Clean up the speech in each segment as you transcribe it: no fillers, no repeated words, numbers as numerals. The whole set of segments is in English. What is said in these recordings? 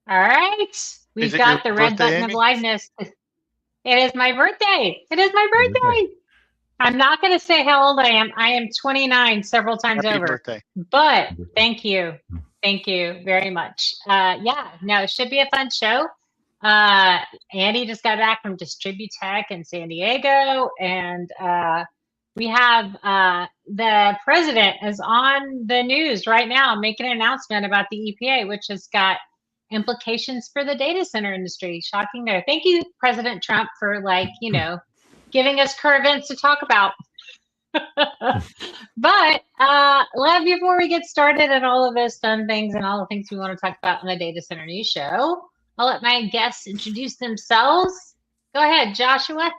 All right. Is We've it your got the red birthday, button of Amy? liveness. It is my birthday. It is my Birthday. birthday. I'm not going to say how old I am. I am 29 several times Happy over. birthday. But thank you. Thank you very much. Yeah, no, it should be a fun show. Andy just got back from Distributech in San Diego, and we have the president is on the news right now making an announcement about the EPA, which has got implications for the data center industry. Shocking there. Thank you, President Trump, for giving us current events to talk about. But before we get started and all of those fun things and all the things we want to talk about on the Data Center News Show, I'll let my guests introduce themselves. Go ahead, Joshua.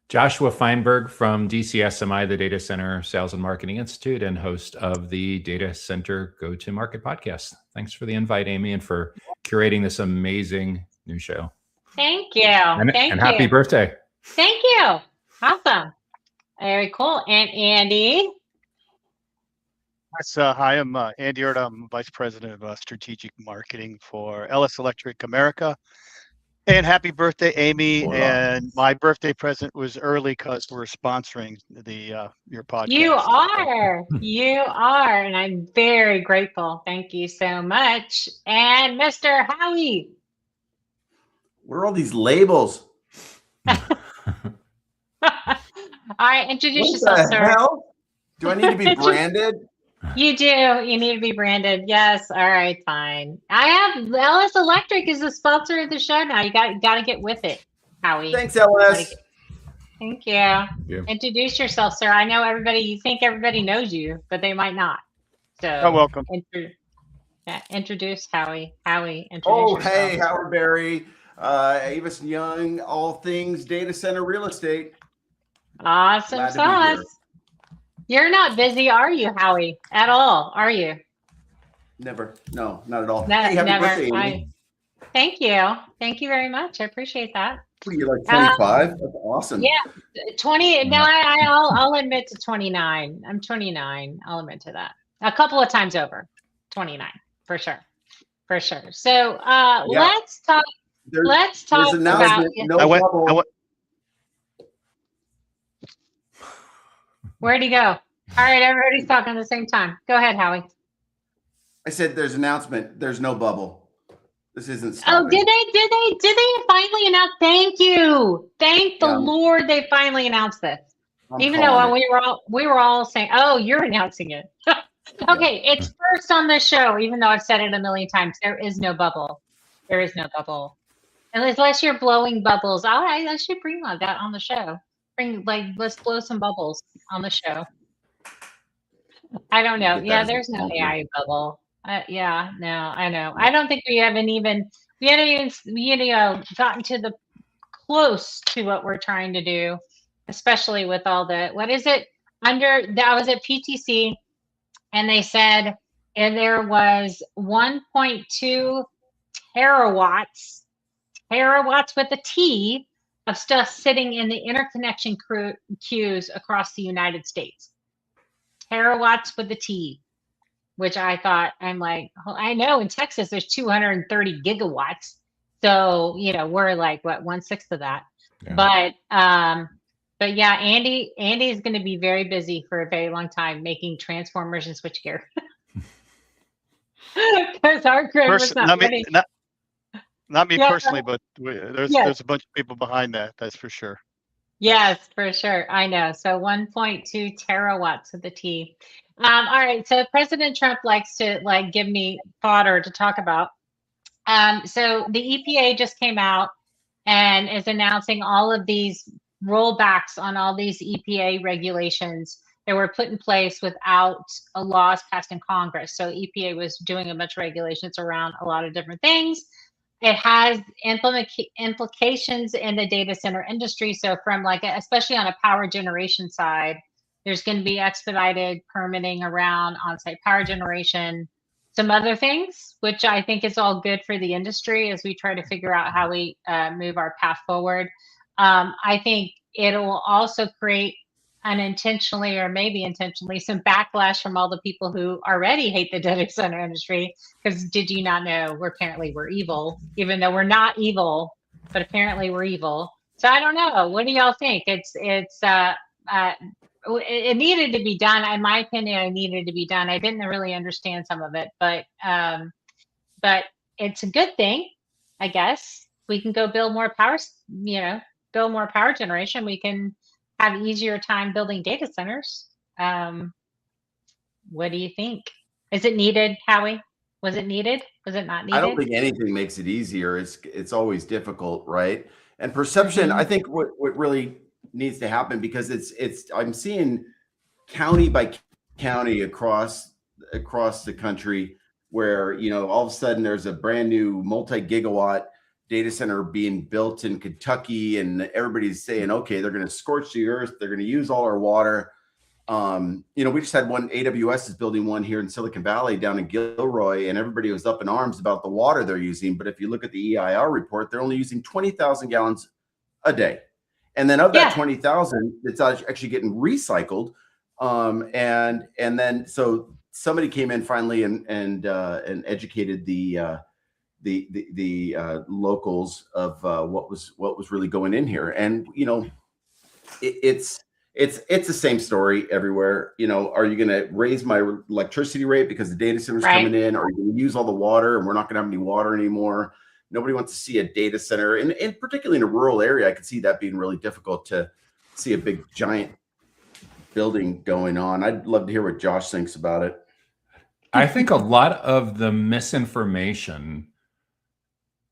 Joshua Feinberg from DCSMI, the Data Center Sales and Marketing Institute, and host of the Data Center Go-to-Market podcast. Thanks for the invite, Amy, and for curating this amazing new show. Thank you. And happy birthday. Thank you. Awesome. Very cool. And Andy? Hi, I'm Andy Erda. I'm Vice President of Strategic Marketing for LS Electric America. And happy birthday, Amy. Hola. And my birthday present was early because we're sponsoring your podcast. You are. And I'm very grateful. Thank you so much. And Mr. Howie. What are all these labels? All right, introduce What yourself, the sir. hell? Do I need to be branded? You do. You need to be branded. Yes. All right. Fine. I have LS Electric is the sponsor of the show now. You got to get with it, Howie. Thanks, LS. Thank you. Introduce yourself, sir. I know everybody. You think everybody knows you, but they might not. So you're welcome. Introduce Howie. Howie. Yourself. Hey, Howard Berry, Avis Young, all things data center real estate. Awesome sauce. You're not busy, are you, Howie? At all, are you? Never. No, not at all. Hey, happy never. birthday, Amy. Thank you. Thank you very much. I appreciate that. What are you, like 25? That's awesome. Yeah, 20. No, I'll admit to 29. I'm 29. I'll admit to that. A couple of times over. 29, for sure. For sure. So let's talk. Let's talk about. Where'd he go? All right, everybody's talking at the same time. Go ahead, Howie. I said there's an announcement. There's no bubble. This isn't stopping. Oh, did they finally announce? Thank you. Thank the Lord they finally announced this. Even though we were all saying, "Oh, you're announcing it." Okay, it's first on the show, even though I've said it a million times. There is no bubble. There is no bubble. Unless you're blowing bubbles. I should bring that on the show. Let's blow some bubbles on the show. I don't know. Yeah, there's no AI bubble. Yeah, no, I know. I don't think we hadn't even gotten to the close to what we're trying to do, especially with all the, what is it? I was at PTC and they said, and there was 1.2 terawatts with a T, of stuff sitting in the interconnection queues across the United States. Terawatts with a T, which I thought, I'm like, I know in Texas there's 230 gigawatts. So, we're like, what, 1/6 of that. Yeah. But yeah, Andy's going to be very busy for a very long time making transformers and switchgear. Because our grid was not ready. Not me personally, but there's a bunch of people behind that. That's for sure. Yes, for sure. I know. So 1.2 terawatts of the T. All right. So President Trump likes to give me fodder to talk about. So the EPA just came out and is announcing all of these rollbacks on all these EPA regulations that were put in place without a laws passed in Congress. So EPA was doing a bunch of regulations around a lot of different things. It has implications in the data center industry. So from especially on a power generation side, there's going to be expedited permitting around on-site power generation, some other things, which I think is all good for the industry as we try to figure out how we move our path forward. I think it will also create unintentionally or maybe intentionally some backlash from all the people who already hate the data center industry. Because did you not know we're evil, even though we're not evil, but apparently we're evil. So I don't know. What do y'all think? It needed to be done. In my opinion, it needed to be done. I didn't really understand some of it, but it's a good thing, I guess. We can go build more power, build more power generation. We can have easier time building data centers. What do you think? Is it needed, Howie? Was it needed? Was it not needed? I don't think anything makes it easier. It's always difficult, right? And perception, I think what really needs to happen, because I'm seeing county by county across the country where, all of a sudden there's a brand new multi-gigawatt data center being built in Kentucky, and everybody's saying, okay, they're going to scorch the earth, they're going to use all our water. We just had one. AWS is building one here in Silicon Valley down in Gilroy, and everybody was up in arms about the water they're using. But if you look at the EIR report, they're only using 20,000 gallons a day. And then of that 20,000, it's actually getting recycled. And then so somebody came in finally and educated the locals of what was really going in here. And it's the same story everywhere. Are you going to raise my electricity rate because the data center's coming in? Are you going to use all the water and we're not going to have any water anymore? Nobody wants to see a data center, and particularly in a rural area, I could see that being really difficult to see a big giant building going on. I'd love to hear what Josh thinks about it. I think a lot of the misinformation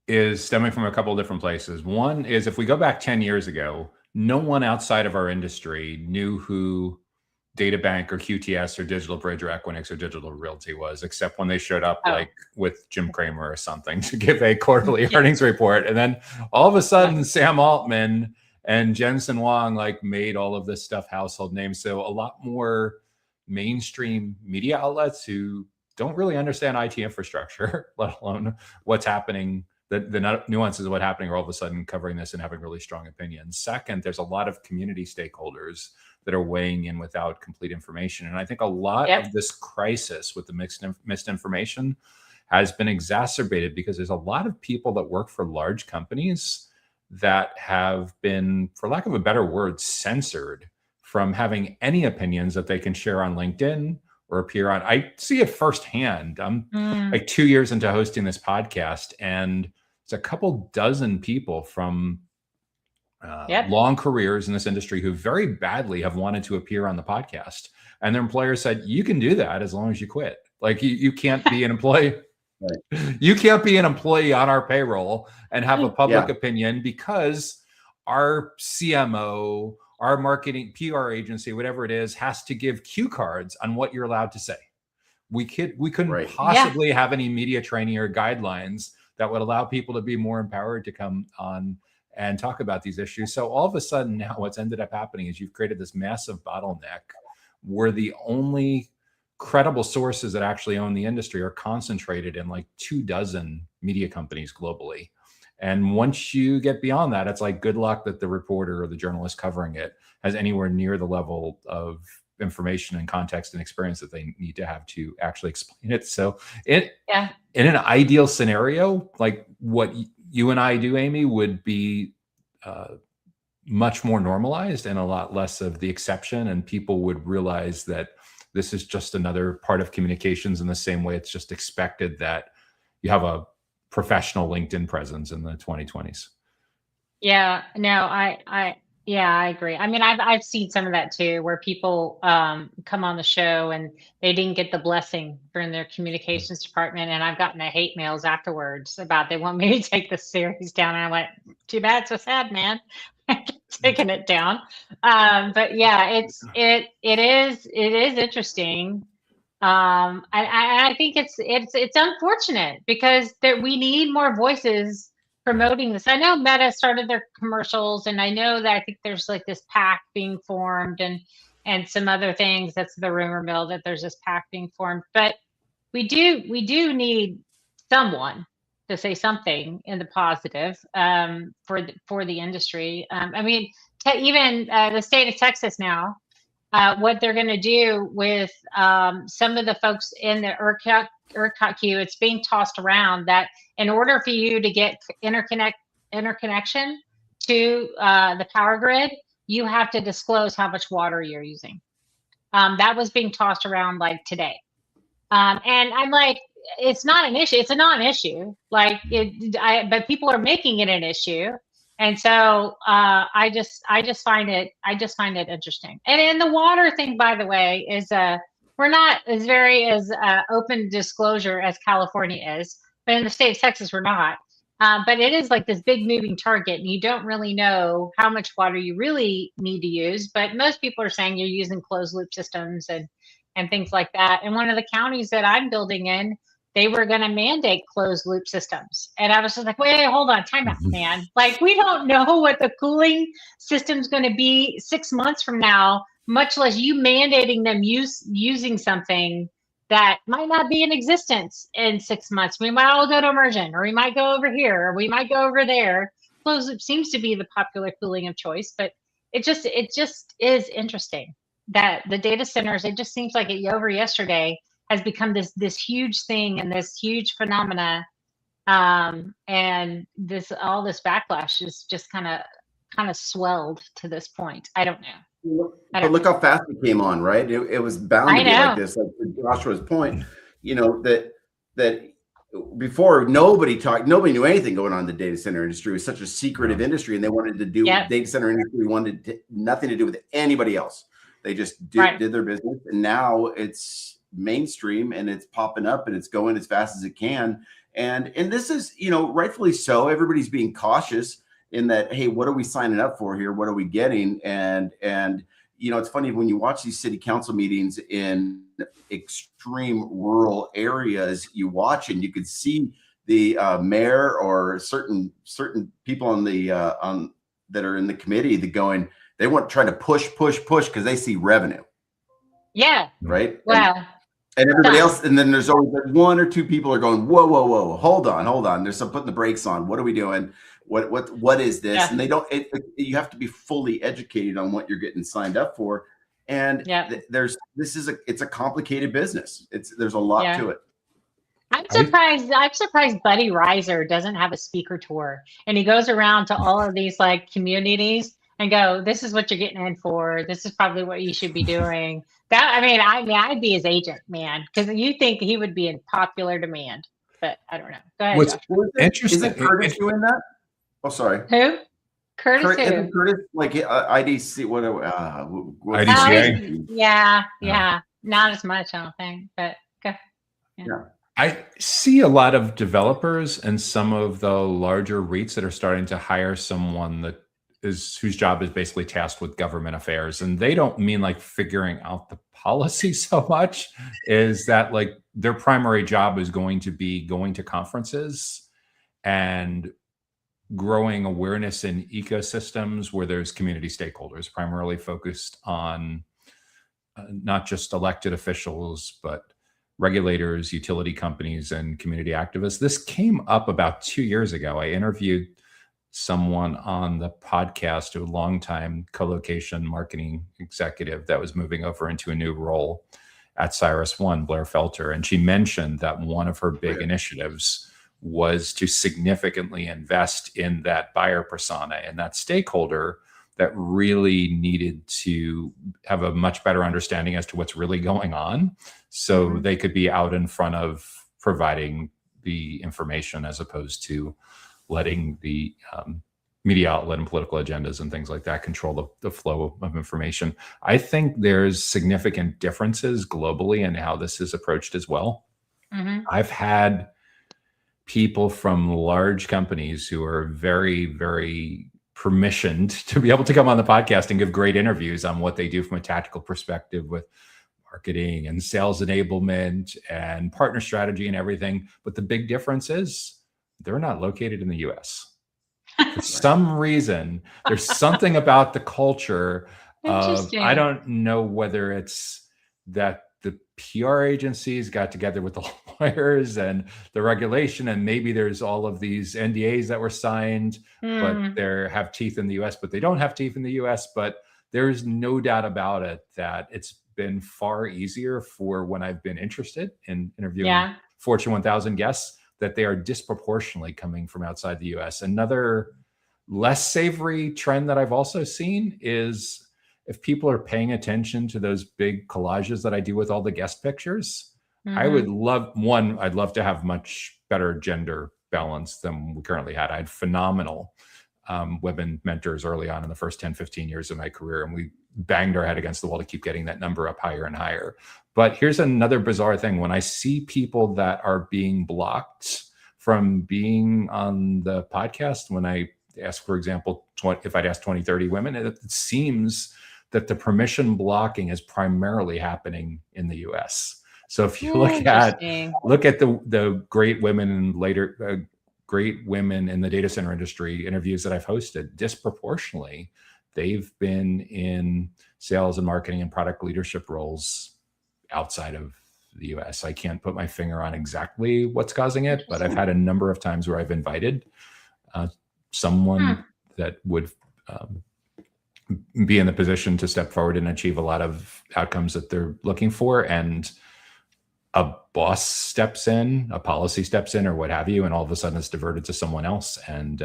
is stemming from a couple of different places. One is, if we go back 10 years ago, no one outside of our industry knew who DataBank or QTS or DigitalBridge or Equinix or Digital Realty was, except when they showed up like with Jim Cramer or something to give a quarterly earnings report. And then all of a sudden, Sam Altman and Jensen Huang made all of this stuff household names. So a lot more mainstream media outlets who don't really understand IT infrastructure, let alone what's happening, the nuances of what's happening, are all of a sudden covering this and having really strong opinions. Second, there's a lot of community stakeholders that are weighing in without complete information. And I think a lot of this crisis with the misinformation has been exacerbated because there's a lot of people that work for large companies that have been, for lack of a better word, censored from having any opinions that they can share on LinkedIn or appear on. I see it firsthand. I'm 2 years into hosting this podcast, and it's a couple dozen people from long careers in this industry who very badly have wanted to appear on the podcast. And their employer said, you can do that as long as you quit. You can't be an employee. You can't be an employee on our payroll and have a public opinion, because our CMO, our marketing PR agency, whatever it is, has to give cue cards on what you're allowed to say. We couldn't possibly have any media training or guidelines that would allow people to be more empowered to come on and talk about these issues. So all of a sudden now what's ended up happening is you've created this massive bottleneck where the only credible sources that actually own the industry are concentrated in 24 media companies globally. And once you get beyond that, it's good luck that the reporter or the journalist covering it has anywhere near the level of information and context and experience that they need to have to actually explain it. So in an ideal scenario, what you and I do, Amy, would be much more normalized and a lot less of the exception. And people would realize that this is just another part of communications, in the same way it's just expected that you have a professional LinkedIn presence in the 2020s. Yeah, no, I agree. I mean, I've seen some of that too, where people come on the show and they didn't get the blessing from their communications department, and I've gotten the hate mails afterwards about they want me to take the series down, and I went, too bad, so sad, man. Taking it down. But yeah, it is interesting. I think it's unfortunate because we need more voices promoting this. I know Meta started their commercials, and I know that I think there's this PAC being formed and some other things. That's the rumor mill, that there's this PAC being formed. But we do need someone to say something in the positive for the industry. I mean, even the state of Texas now what they're going to do with some of the folks in the ERCOT queue. It's being tossed around that in order for you to get interconnection to the power grid, you have to disclose how much water you're using. That was being tossed around like today. And I'm like, it's not an issue. It's a non-issue. Like but people are making it an issue. And so I just find it interesting. And the water thing, by the way, is we're not as open disclosure as California is, but in the state of Texas, we're not. But it is like this big moving target, and you don't really know how much water you really need to use. But most people are saying you're using closed loop systems and things like that. And one of the counties that I'm building in, they were going to mandate closed loop systems. And I was just like, wait, hold on, time out, man. Like, we don't know what the cooling system's going to be 6 months from now, much less you mandating them using something that might not be in existence in 6 months. We might all go to immersion, or we might go over here, or we might go over there. Closed loop seems to be the popular cooling of choice, but it just is interesting that the data centers, it just seems like over yesterday, has become this huge thing and this huge phenomena, and all this backlash is just kind of swelled to this point. I don't know. But look how fast it came on, right? It was bound to be like this. Like to Joshua's point, that before nobody knew anything going on in the data center industry. It was such a secretive industry, and they wanted to do data center industry wanted nothing to do with anybody else. They just did their business, and now it's mainstream and it's popping up and it's going as fast as it can. And this is, rightfully so. Everybody's being cautious in that, hey, what are we signing up for here? What are we getting? And it's funny when you watch these city council meetings in extreme rural areas, you watch and you could see the mayor or certain people on the that are in the committee they want to try to push because they see revenue. Yeah. Right. Wow. And everybody else, and then there's always like one or two people are going, whoa, hold on. There's some putting the brakes on. What are we doing? What is this? Yeah. And they don't. You have to be fully educated on what you're getting signed up for. And it's a complicated business. There's a lot to it. I'm surprised Buddy Reiser doesn't have a speaker tour, and he goes around to all of these like communities and go, this is what you're getting in for. This is probably what you should be doing. I'd be his agent, man, because you think he would be in popular demand, but I don't know. Go ahead. What's interesting? Isn't Curtis doing that? Oh, sorry. Who? Curtis? Isn't Curtis like IDC? Whatever. IDCA. Yeah. Not as much, I don't think, but go. Yeah. I see a lot of developers and some of the larger REITs that are starting to hire someone whose job is basically tasked with government affairs. And they don't mean like figuring out the policy so much, is that like their primary job is going to be going to conferences and growing awareness in ecosystems where there's community stakeholders, primarily focused on not just elected officials, but regulators, utility companies, and community activists. This came up about 2 years ago. I interviewed someone on the podcast, a longtime co-location marketing executive that was moving over into a new role at CyrusOne, Blair Felter. And she mentioned that one of her big initiatives was to significantly invest in that buyer persona and that stakeholder that really needed to have a much better understanding as to what's really going on. So they could be out in front of providing the information as opposed to letting the media outlet and political agendas and things like that control the flow of information. I think there's significant differences globally in how this is approached as well. I've had people from large companies who are very, very permissioned to be able to come on the podcast and give great interviews on what they do from a tactical perspective with marketing and sales enablement and partner strategy and everything. But the big difference is they're not located in the US. For some reason, there's something about the culture of, I don't know whether it's that the PR agencies got together with the lawyers and the regulation, and maybe there's all of these NDAs that were signed, but they have teeth in the US, but they don't have teeth in the US. But there's no doubt about it that it's been far easier for when I've been interested in interviewing Fortune 1000 guests, that they are disproportionately coming from outside the US. Another less savory trend that I've also seen is if people are paying attention to those big collages that I do with all the guest pictures, I would love, I'd love to have much better gender balance than we currently had. I had phenomenal women mentors early on in the first 10, 15 years of my career, and we banged our head against the wall to keep getting that number up higher and higher. But here's another bizarre thing. When I see people that are being blocked from being on the podcast, when I ask, for example, if I'd ask 20, 30 women, it seems that the permission blocking is primarily happening in the US. So if you look at the great women and later great women in the data center industry interviews that I've hosted, disproportionately, they've been in sales and marketing and product leadership roles outside of the US. I can't put my finger on exactly what's causing it, but I've had a number of times where I've invited someone that would be in the position to step forward and achieve a lot of outcomes that they're looking for, and a boss steps in, a policy steps in, or what have you, and all of a sudden it's diverted to someone else. And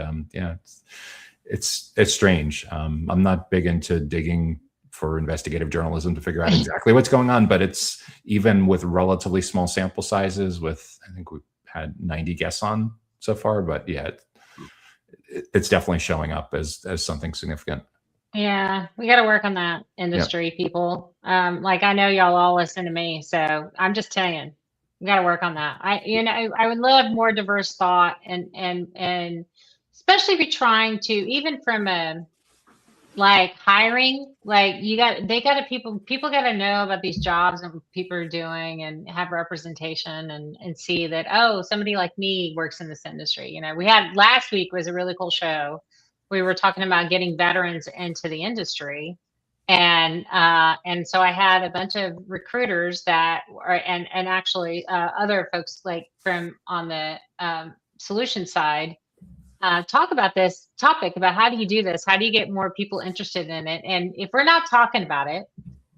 it's strange. I'm not big into digging for investigative journalism to figure out exactly what's going on, but it's even with relatively small sample sizes. With, I think we've had 90 guests on so far, but yeah, it's definitely showing up as something significant. Yeah, we got to work on that industry, people. Like, I know y'all all listen to me, so I'm just telling you, we got to work on that. I would love more diverse thought, and especially if you're trying to, even from a like hiring, like people got to know about these jobs and what people are doing, and have representation, and see that, oh, somebody like me works in this industry. We had last week was a really cool show. We were talking about getting veterans into the industry. And so I had a bunch of recruiters that are, and actually other folks like from on the solution side, talk about this topic about how do you do this? How do you get more people interested in it? And if we're not talking about it,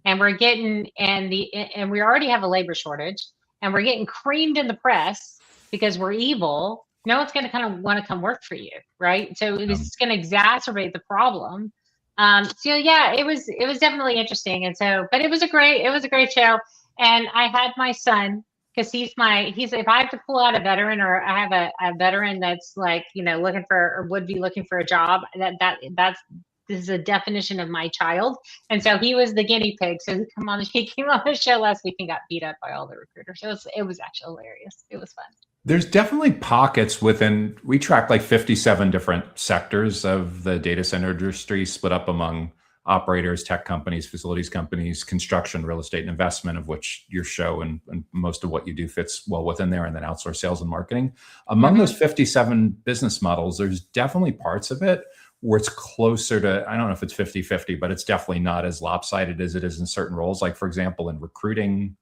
and we're getting, and we already have a labor shortage, and we're getting creamed in the press because we're evil, no one's going to kind of want to come work for you, right? So this is going to exacerbate the problem. So yeah, it was definitely interesting, and so, but it was a great show. And I had my son, because he's if I have to pull out a veteran, or I have a veteran that's like looking for, or would be looking for a job, this is a definition of my child. And so he was the guinea pig. So he came on the show last week and got beat up by all the recruiters. So it was actually hilarious. It was fun. There's definitely pockets within, we track like 57 different sectors of the data center industry, split up among operators, tech companies, facilities companies, construction, real estate, and investment, of which your show and most of what you do fits well within there, and then outsource sales and marketing. Among those 57 business models, there's definitely parts of it where it's closer to, I don't know if it's 50-50, but it's definitely not as lopsided as it is in certain roles. Like, for example, in recruiting,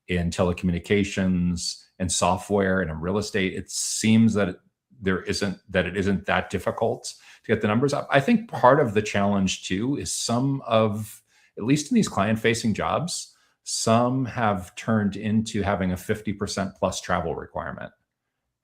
in telecommunications, and software, and in real estate, it seems that it isn't that difficult to get the numbers up. I think part of the challenge too is some of, at least in these client-facing jobs, some have turned into having a 50% plus travel requirement.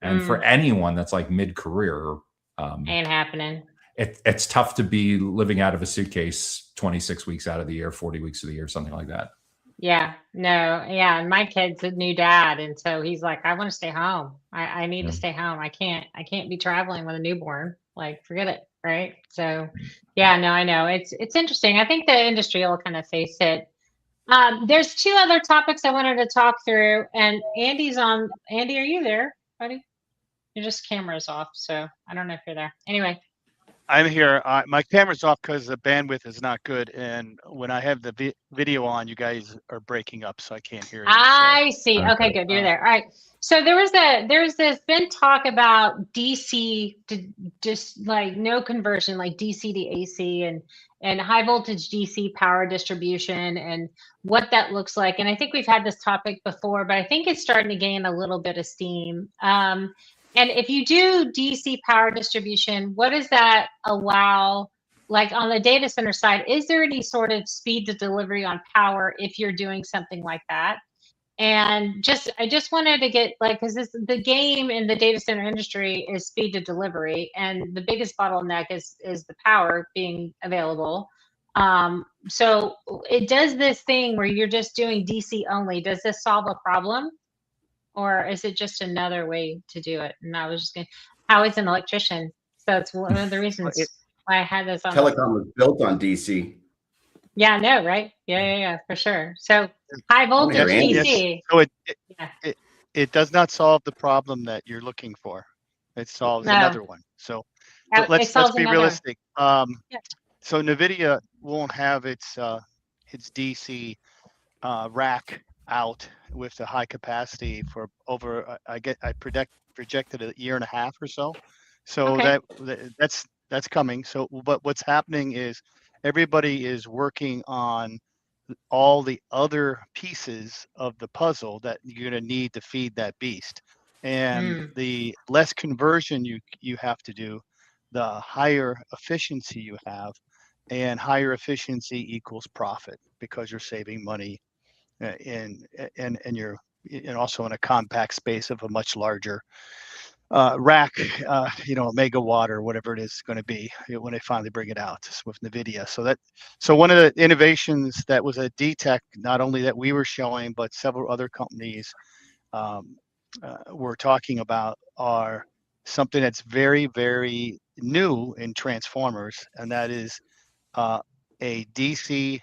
And for anyone that's like mid-career, ain't happening. It's tough to be living out of a suitcase 26 weeks out of the year, 40 weeks of the year, something like that. Yeah, no, yeah. And my kid's a new dad. And so he's like, I want to stay home. I need to stay home. I can't be traveling with a newborn. Like, forget it. Right. So yeah, no, I know. It's interesting. I think the industry will kind of face it. There's two other topics I wanted to talk through, and Andy's on. Andy, are you there, buddy? Your just camera's off. So I don't know if you're there. Anyway. I'm here. My camera's off because the bandwidth is not good, and when I have the video on, you guys are breaking up, so I can't hear you. I see. Okay, good. You're there. All right. So there's been talk about DC to just like no conversion, like DC to AC, and high voltage DC power distribution, and what that looks like. And I think we've had this topic before, but I think it's starting to gain a little bit of steam. And if you do DC power distribution, what does that allow like on the data center side, is there any sort of speed to delivery on power if you're doing something like that? And I just wanted to get like, because this the game in the data center industry is speed to delivery, and the biggest bottleneck is the power being available. So it does this thing where you're just doing DC only. Does this solve a problem, or is it just another way to do it? And I was just going, how is an electrician? So it's one of the reasons It- why I had this on. Telecom was built on DC. Yeah, no, right? Yeah, for sure. So high voltage Here, Andy. DC. So Yeah. it does not solve the problem that you're looking for. It solves No. another one. So It let's solves be another. realistic. Yeah. So NVIDIA won't have its DC rack out with the high capacity for over I projected a year and a half or so. So Okay. that's coming. So but what's happening is everybody is working on all the other pieces of the puzzle that you're going to need to feed that beast. And the less conversion you have to do, the higher efficiency you have, and higher efficiency equals profit because you're saving money and you're also in a compact space of a much larger rack, a megawatt or whatever it is going to be when they finally bring it out with NVIDIA. So one of the innovations that was at DTEC, not only that we were showing, but several other companies were talking about are something that's very, very new in transformers, and that is a DC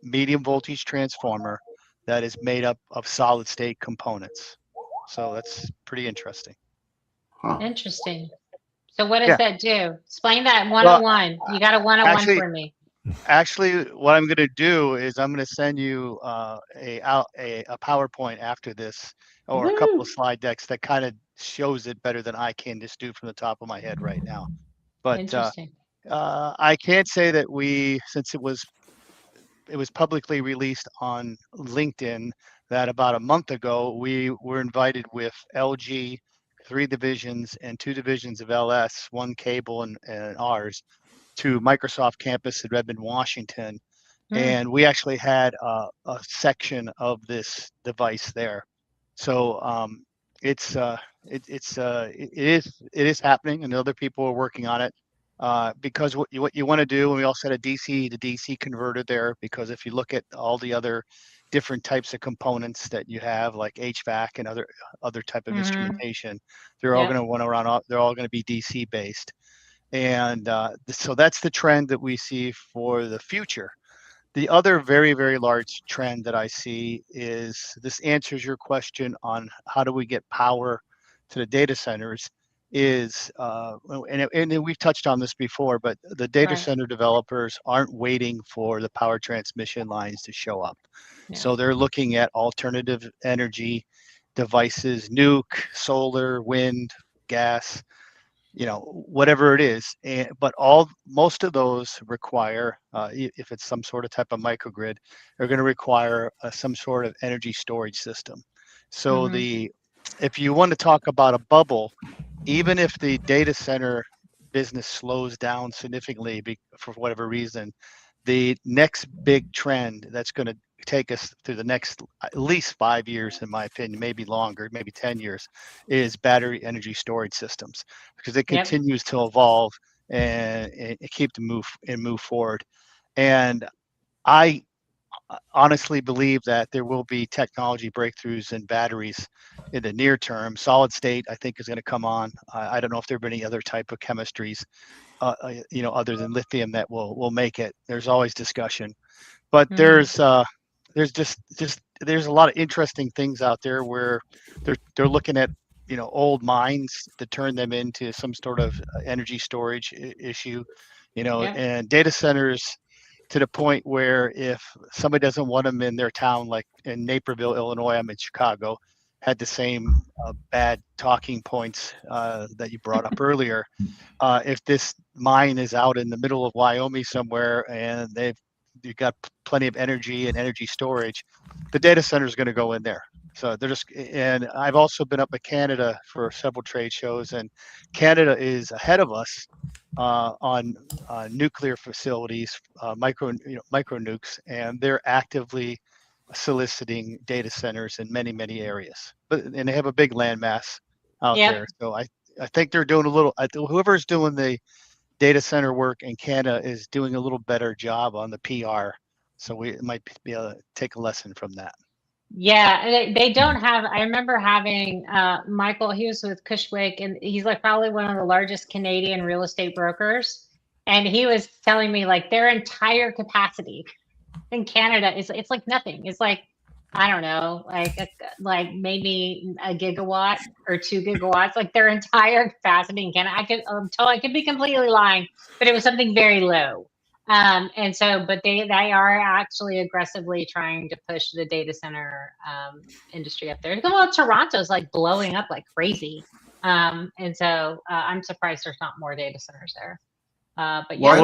medium voltage transformer that is made up of solid state components. So that's pretty interesting. Huh. Interesting. So what does Yeah. that do? Explain that 101. You got a 101 actually- for me. Actually, what I'm going to do is I'm going to send you a PowerPoint after this, or a couple of slide decks that kind of shows it better than I can just do from the top of my head right now. But Interesting. I can't say that since it was publicly released on LinkedIn, that about a month ago we were invited with LG, 3 divisions and 2 divisions of LS, 1 cable and ours, to Microsoft campus in Redmond, Washington. And we actually had a section of this device there. So it is happening, and other people are working on it. Because what you want to do, and we also had a DC to DC converter there, because if you look at all the other different types of components that you have, like HVAC and other type of instrumentation, they're all going to they're all going to be DC based. And so that's the trend that we see for the future. The other very, very large trend that I see is, this answers your question on how do we get power to the data centers, is, and we've touched on this before, but the data center developers aren't waiting for the power transmission lines to show up. Yeah. So they're looking at alternative energy devices, nuke, solar, wind, gas, whatever it is. But most of those require, if it's some sort of type of microgrid, they're going to require some sort of energy storage system. So if you want to talk about a bubble, even if the data center business slows down significantly for whatever reason, the next big trend that's going to take us through the next at least 5 years, in my opinion, maybe longer, maybe 10 years, is battery energy storage systems, because it continues to evolve and keep to move forward. And I honestly believe that there will be technology breakthroughs in batteries in the near term. Solid state, I think, is going to come on. I don't know if there are any other type of chemistries, other than lithium, that will make it. There's always discussion, but there's a lot of interesting things out there where they're looking at old mines to turn them into some sort of energy storage issue, and data centers, to the point where if somebody doesn't want them in their town, like in Naperville, Illinois, I'm in Chicago, had the same bad talking points that you brought up earlier. If this mine is out in the middle of Wyoming somewhere and you've got plenty of energy and energy storage, the data center is going to go in there. So and I've also been up in Canada for several trade shows, and Canada is ahead of us on nuclear facilities, micro nukes, and they're actively soliciting data centers in many areas. And they have a big landmass out Yep. there. So I think they're doing a little. Whoever's doing the data center work in Canada is doing a little better job on the PR. So we might be able to take a lesson from that. Yeah, they don't have. I remember having Michael. He was with Cushwick, and he's like probably one of the largest Canadian real estate brokers. And he was telling me like their entire capacity in Canada is it's like nothing. It's like I don't know, like maybe a gigawatt or 2 gigawatts. Like their entire capacity in Canada. I could be completely lying, but it was something very low. And so, but they are actually aggressively trying to push the data center industry up there. Well, Toronto's like blowing up like crazy. And so I'm surprised there's not more data centers there. But yeah, Well,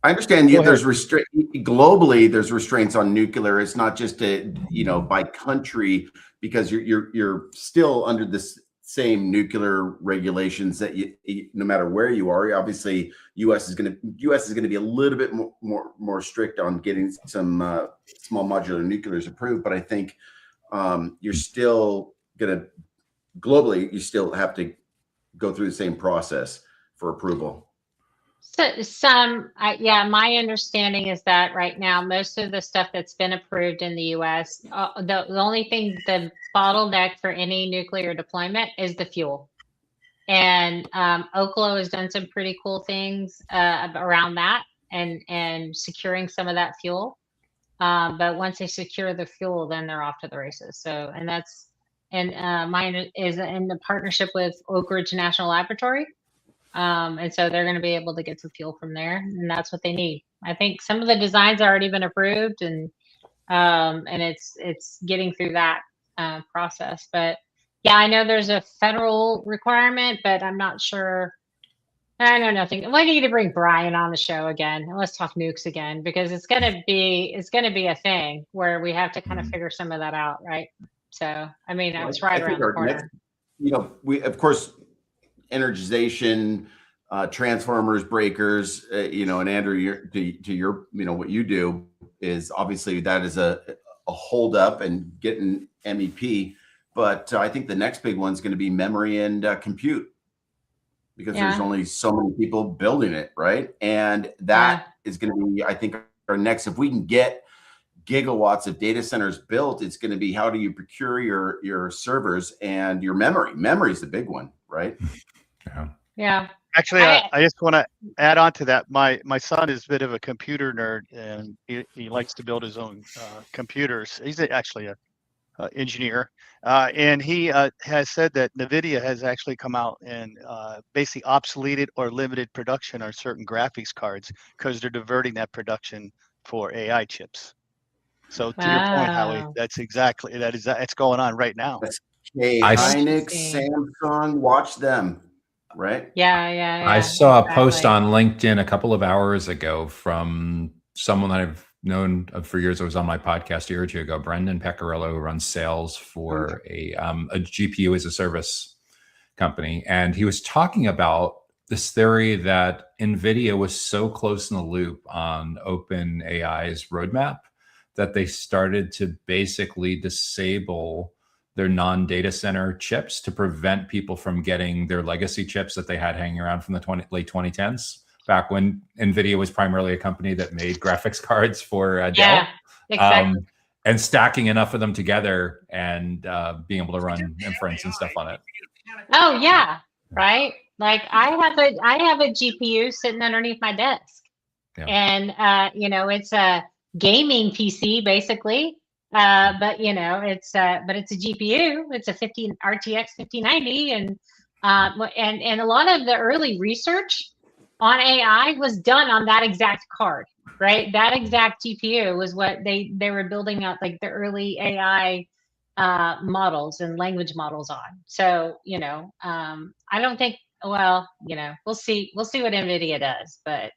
I understand there's globally there's restraints on nuclear. It's not just by country, because you're still under this same nuclear regulations that you no matter where you are. Obviously, US is going to be a little bit more strict on getting some small modular nuclears approved, but I think you're still going to globally you still have to go through the same process for approval. So my understanding is that right now, most of the stuff that's been approved in the U.S., the only thing, the bottleneck for any nuclear deployment is the fuel. And Oklo has done some pretty cool things around that and securing some of that fuel. But once they secure the fuel, then they're off to the races. So, mine is in the partnership with Oak Ridge National Laboratory. And so they're going to be able to get some fuel from there, and that's what they need. I think some of the designs already been approved, and it's getting through that process. But yeah, I know there's a federal requirement, but I'm not sure. I know nothing. We need to bring Brian on the show again, and let's talk nukes again, because it's gonna be a thing where we have to kind of figure some of that out, right? So I mean, it's right around the corner. We of course. Energization, transformers, breakers, and Andrew, to your, what you do is obviously that is a hold up and getting MEP. But I think the next big one is going to be memory and compute, because there's only so many people building it, right? And that is going to be, I think, our next. If we can get gigawatts of data centers built, it's going to be how do you procure your servers and your memory. Memory is the big one, right? Yeah. Actually, I just want to add on to that. My son is a bit of a computer nerd, and he likes to build his own computers. He's actually a engineer, and he has said that NVIDIA has actually come out and basically obsoleted or limited production on certain graphics cards because they're diverting that production for AI chips. So to your point, Howie, that's going on right now. Hynix, Samsung, watch them. Right. Yeah. I saw a post on LinkedIn a couple of hours ago from someone that I've known for years. It was on my podcast a year or two ago, Brendan Pecorillo, who runs sales for a GPU as a service company. And he was talking about this theory that NVIDIA was so close in the loop on OpenAI's roadmap that they started to basically disable their non-data center chips to prevent people from getting their legacy chips that they had hanging around from the late 2010s, back when NVIDIA was primarily a company that made graphics cards for Dell. Yeah, exactly. And stacking enough of them together and being able to run inference and stuff on it. Oh yeah, right. Like I have a GPU sitting underneath my desk, and it's a gaming PC basically. But it's a GPU. It's a RTX 5090, and a lot of the early research on AI was done on that exact card, right? That exact GPU was what they were building out like the early AI models and language models on. So I don't think. Well, we'll see what NVIDIA does, but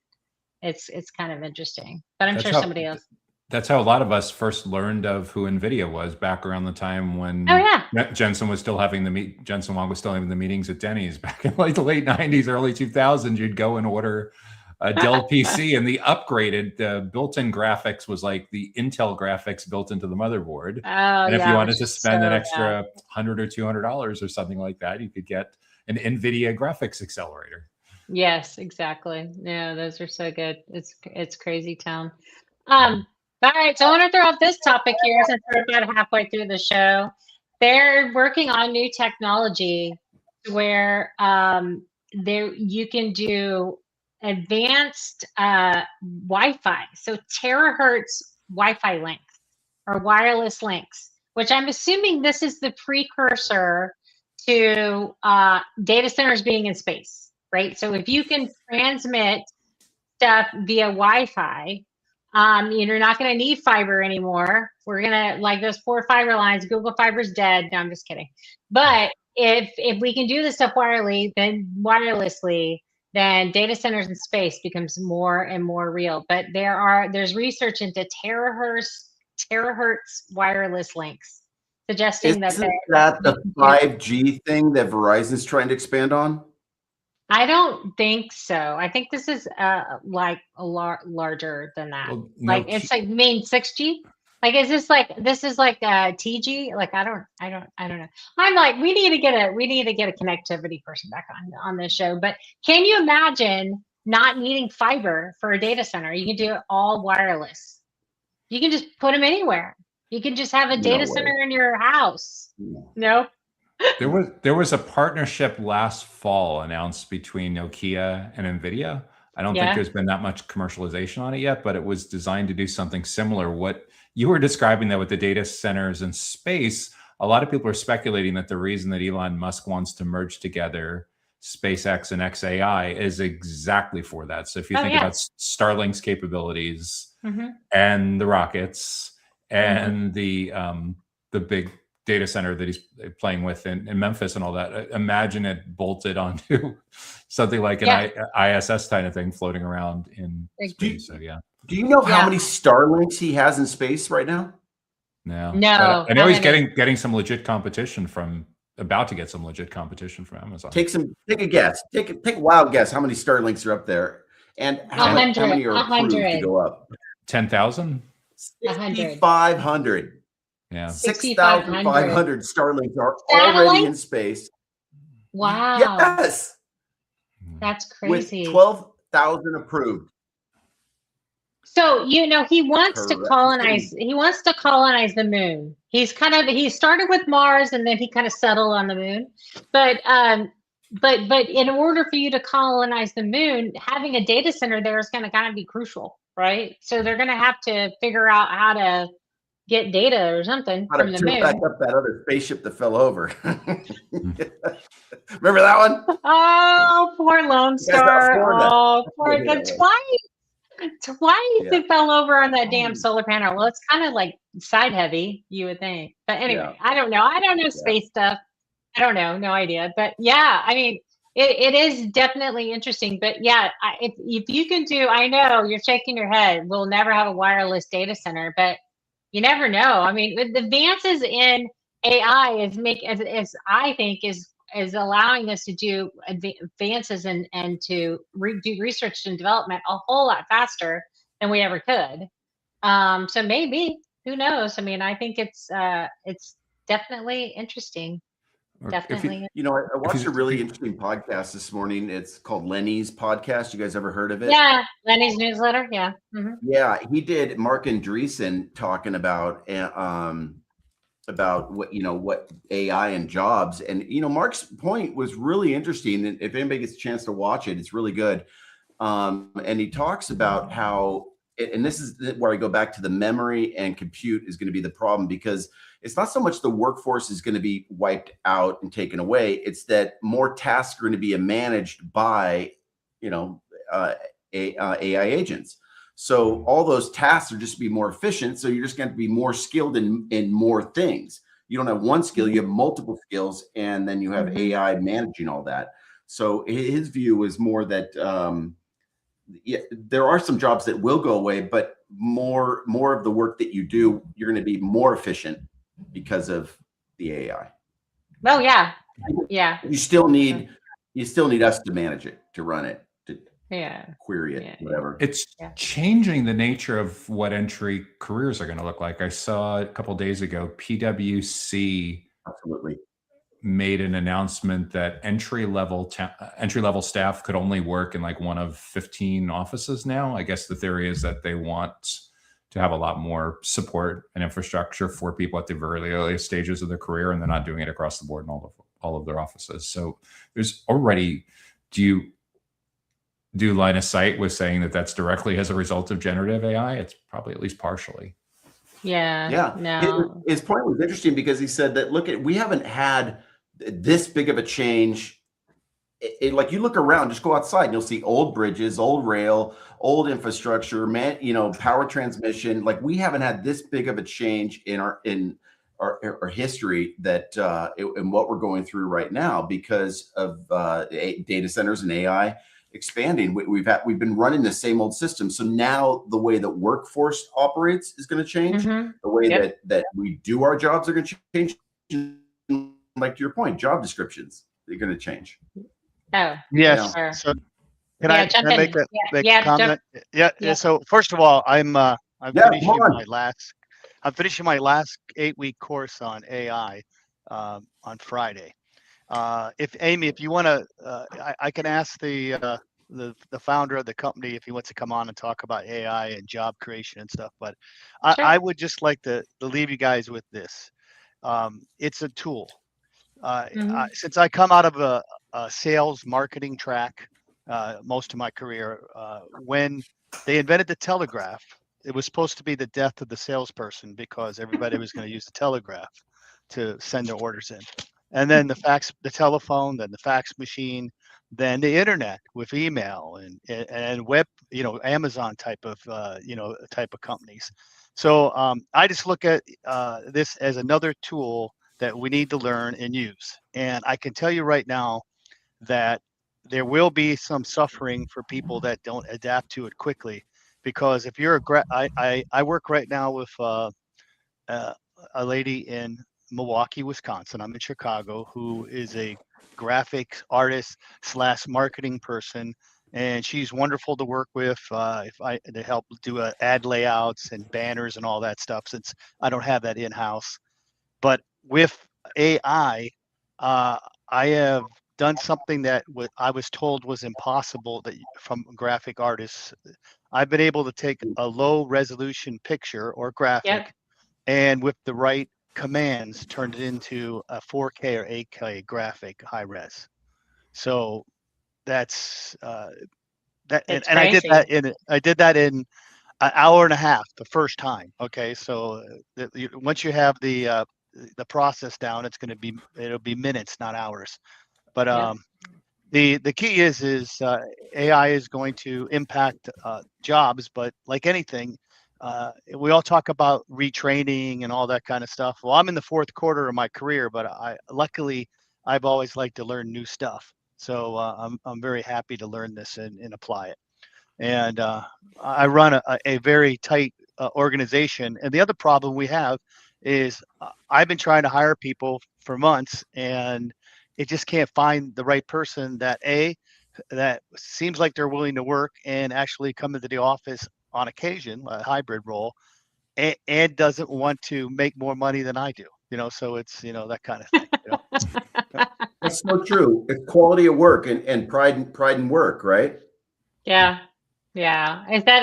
it's kind of interesting. But I'm sure somebody else. That's how a lot of us first learned of who NVIDIA was back around the time when Oh yeah. Jensen was still having Jensen Huang was still having the meetings at Denny's back in like the late 90s, early 2000s. You'd go and order a Dell PC, and the upgraded built-in graphics was like the Intel graphics built into the motherboard. Oh, and if yeah, you wanted which to is spend so an extra bad. $100 or $200 or something like that, you could get an NVIDIA graphics accelerator. Yes, exactly. Yeah, those are so good. It's crazy town. All right, so I want to throw out this topic here since we're about halfway through the show. They're working on new technology where there you can do advanced Wi-Fi, so terahertz Wi-Fi links or wireless links, which I'm assuming this is the precursor to data centers being in space, right? So if you can transmit stuff via Wi-Fi, you're not going to need fiber anymore. We're gonna, like those poor fiber lines. Google Fiber's dead. No, I'm just kidding. But if we can do this stuff wirelessly, then data centers in space becomes more and more real. But there's research into terahertz wireless links, suggesting that Isn't that the 5G thing that Verizon's trying to expand on? I don't think so. I think this is like a larger than that. Well, like it's like mean 6G. Like is this like TG? Like I don't know. I'm like we need to get a connectivity person back on this show. But can you imagine not needing fiber for a data center? You can do it all wireless. You can just put them anywhere. You can just have a data center in your house. No. There was a partnership last fall announced between Nokia and NVIDIA. I don't think there's been that much commercialization on it yet, but it was designed to do something similar. What you were describing that with the data centers in space, a lot of people are speculating that the reason that Elon Musk wants to merge together SpaceX and xAI is exactly for that. So if you think about Starlink's capabilities and the rockets and the big data center that he's playing with in Memphis and all that, imagine it bolted onto something like an ISS kind of thing floating around in space. So do you know how many Starlinks he has in space right now? No. No. I know he's getting some legit competition about to get some legit competition from Amazon. Take a guess. Take a wild guess. How many Starlinks are up there, and how many are approved to go up? 10,000. 6,500. Yeah. 6,500 Starlinks are already in space. Wow. Yes. That's crazy. With 12,000 approved. So, he wants to colonize. He wants to colonize the moon. He started with Mars and then he kind of settled on the moon. But in order for you to colonize the moon, having a data center there is going to kind of be crucial, right? So they're going to have to figure out how to get data or something from the moon. Back up that other spaceship that fell over. Remember that one? Oh, poor Lone Star. Oh, poor twice it fell over on that damn solar panel. Well, it's kind of like side heavy, you would think. But anyway, I don't know space stuff. I don't know, no idea. But yeah, I mean, it is definitely interesting. But yeah, if you can do, I know you're shaking your head. We'll never have a wireless data center, but you never know. I mean, the advances in AI is allowing us to do advances and to do research and development a whole lot faster than we ever could. So maybe, who knows? I mean, I think it's definitely interesting. Definitely. I watched a really interesting podcast this morning. It's called Lenny's Podcast. You guys ever heard of it? Yeah, Lenny's newsletter. Yeah. Mm-hmm. Yeah, he did. Mark Andreessen talking about what AI and jobs, and Mark's point was really interesting. And if anybody gets a chance to watch it, it's really good. And he talks about how, and this is where I go back to the memory and compute is going to be the problem, because it's not so much the workforce is going to be wiped out and taken away. It's that more tasks are going to be managed by, AI agents. So all those tasks are just be more efficient. So you're just going to be more skilled in more things. You don't have one skill, you have multiple skills, and then you have AI managing all that. So his view was more that there are some jobs that will go away, but more of the work that you do, you're going to be more efficient because of the AI. Oh yeah. Yeah. You still need us to manage it, to run it, to Yeah. query it, Yeah. whatever. It's Yeah. changing the nature of what entry careers are going to look like. I saw a couple days ago, PwC Absolutely. made an announcement that entry level staff could only work in like one of 15 offices now. I guess the theory is that they want to have a lot more support and infrastructure for people at the very earliest stages of their career, and they're not doing it across the board in all of their offices. So there's already, do you do line of sight with saying that that's directly as a result of generative AI? It's probably at least partially. Yeah. No. His point was interesting because he said that, we haven't had this big of a change. Like, you look around, just go outside and you'll see old bridges, old rail, old infrastructure, power transmission. Like, we haven't had this big of a change in our history that in what we're going through right now because of data centers and AI expanding. We've been running the same old system. So now the way that workforce operates is going to change. Mhm. The way Yep. that we do our jobs are going to change. Like, to your point, job descriptions, they're going to change. Oh, Yes. sure. So can Yeah, I jump make in. a Yeah, yeah, jump- comment? Yeah. yeah. So first of all, I'm Yeah, finishing come on. my last 8-week course on AI on Friday. If Amy, if you want to, I can ask the founder of the company if he wants to come on and talk about AI and job creation and stuff. But Sure. I would just like to leave you guys with this. It's a tool. Mhm. Since I come out of a sales marketing track most of my career, when they invented the telegraph, it was supposed to be the death of the salesperson because everybody was going to use the telegraph to send their orders in. And then the telephone, then the fax machine, then the internet with email and web, Amazon type of companies. So I just look at this as another tool that we need to learn and use. And I can tell you right now that there will be some suffering for people that don't adapt to it quickly, because if you're I work right now with a lady in Milwaukee, Wisconsin. I'm in Chicago, who is a graphic artist / marketing person, and she's wonderful to work with. To help do ad layouts and banners and all that stuff, since I don't have that in house. But with AI, I have done something that I was told was impossible from graphic artists. I've been able to take a low resolution picture or graphic, Yep. and with the right commands, turned it into a 4K or 8K graphic, high res. So that's that, It's and I did crazy. that in an hour and a half the first time. Okay, so once you have the process down, it'll be minutes, not hours. But Yep. the key is AI is going to impact jobs, but like anything, we all talk about retraining and all that kind of stuff. Well, I'm in the fourth quarter of my career, but luckily I've always liked to learn new stuff. So I'm very happy to learn this and apply it. And I run a very tight organization. And the other problem we have is I've been trying to hire people for months, and it just can't find the right person that seems like they're willing to work and actually come into the office on occasion, a hybrid role, and doesn't want to make more money than I do. So it's that kind of thing. That's so true. It's quality of work and pride in work, right? Yeah. Yeah. Is that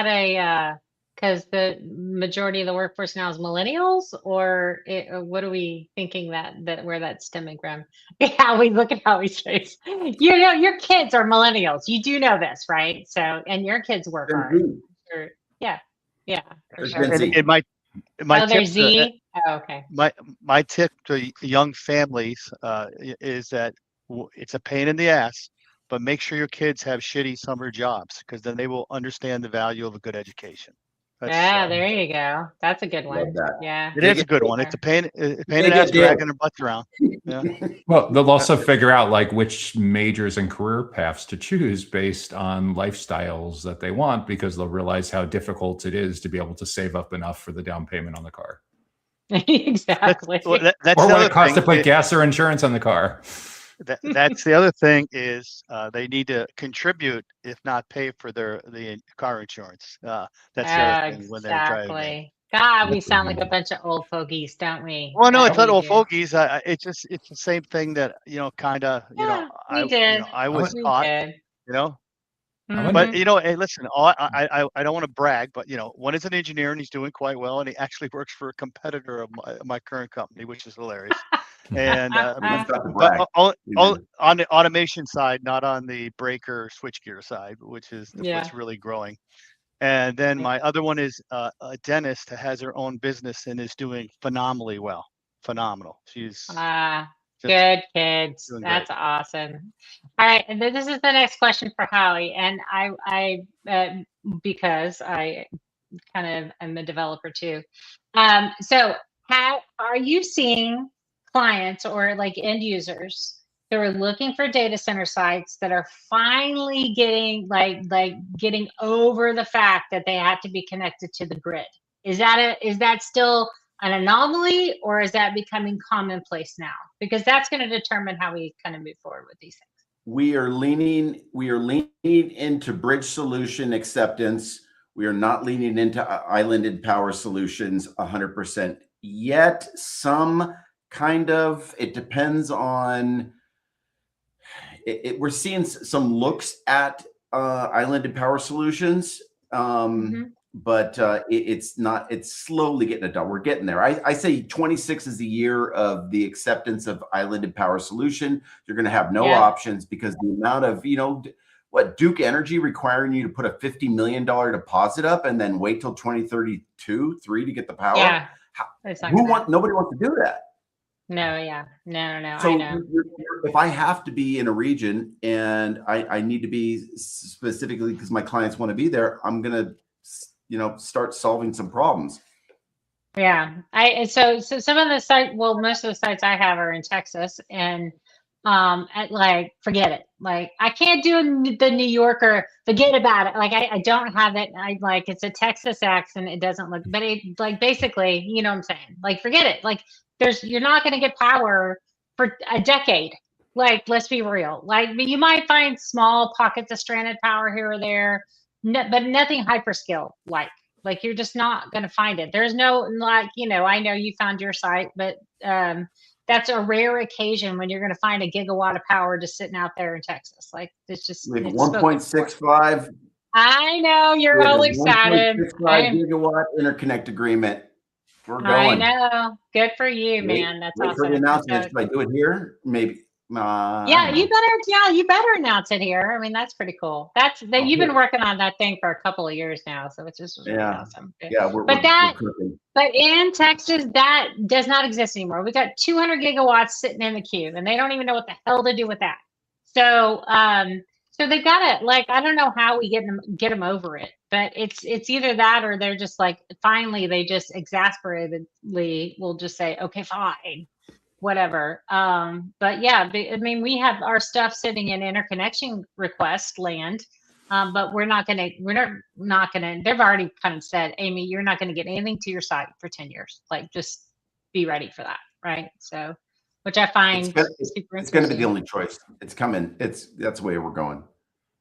a because the majority of the workforce now is millennials, or what are we thinking that where that's stemming from? Yeah, we look at how we say, your kids are millennials. You do know this, right? So, and your kids work Gen hard. Z. Sure. Yeah. Yeah. For There's sure. Gen Z. And my Oh, tip there's Z. Oh, okay. my tip to young families is that it's a pain in the ass, but make sure your kids have shitty summer jobs, because then they will understand the value of a good education. Yeah, there you go. That's a good Love one. that. Yeah. It is a good one. It's a pain in the ass dragging their butts around. Yeah. Well, they'll also figure out like which majors and career paths to choose based on lifestyles that they want, because they'll realize how difficult it is to be able to save up enough for the down payment on the car. Exactly. That's Or the what other it costs to thing. put gas or insurance on the car. That's the other thing is they need to contribute, if not pay for the car insurance. That's the other thing when they're driving. Exactly. God, we sound like a bunch of old fogies, don't we? Well, no, That it's not we old do. fogies. It's the same thing that kind of Yeah, we did. I was We taught. did. But Mhm. hey, listen, I don't want to brag, but one is an engineer and he's doing quite well, and he actually works for a competitor of my current company, which is hilarious. And That's not the but brag. on the automation side, not on the breaker switchgear side, which is Yeah. what's really growing. And then my other one is a dentist that has her own business and is doing phenomenally well. Phenomenal. She's Good kids. doing That's awesome. All right, and then this is the next question for Howie, and I because I kind of am a developer too. So are you seeing clients or like end users who are looking for data center sites that are finally getting getting over the fact that they have to be connected to the grid? Is that still an anomaly, or is that becoming commonplace now? Because that's going to determine how we kind of move forward with these things. We are leaning into bridge solution acceptance. We are not leaning into islanded power solutions 100% yet. Some kind of, it depends on it. We're seeing some looks at islanded power solutions. But it's not, it's slowly getting it done. We're getting there. I say 26 is the year of the acceptance of islanded power solution. You're going to have no options, because the amount of, what Duke Energy requiring you to put a $50 million deposit up and then wait till 2032, 3 to get the power. Yeah. Nobody wants to do that. No. Yeah. No. So I know. If I have to be in a region and I need to be specifically because my clients want to be there, I'm going to, start solving some problems. Yeah. So some of the most of the sites I have are in Texas, and forget it. Like, I can't do the New Yorker, forget about it. Like, I don't have it. It's a Texas accent. It doesn't look, but it basically, you know what I'm saying? Like, forget it. Like, you're not going to get power for a decade. Like, let's be real. Like, you might find small pockets of stranded power here or there. No, but nothing hyperscale like you're just not going to find it. There's no I know you found your site, but that's a rare occasion when you're going to find a gigawatt of power just sitting out there in Texas. Like, it's just 1.65. I know you're all excited. 1.65 gigawatt interconnect agreement. We're going. I know. Good for you, man. That's awesome. For the announcement. Should I do it here? Maybe. You better announce it here. I mean, that's pretty cool. You've been working on that thing for a couple of years now, so it's just really awesome. Yeah, we're cooking. But in Texas, that does not exist anymore. We got 200 gigawatts sitting in the queue, and they don't even know what the hell to do with that. So, so they got it. Like, I don't know how we get them over it, but it's either that or they're just like, finally they just exasperatedly will just say, okay, fine. Whatever. But yeah, I mean, we have our stuff sitting in interconnection request land, but we're not gonna, they've already kind of said, Amy, you're not gonna get anything to your site for 10 years. Like, just be ready for that. Right. So, which I find it's gonna be the only choice. It's coming. That's the way we're going.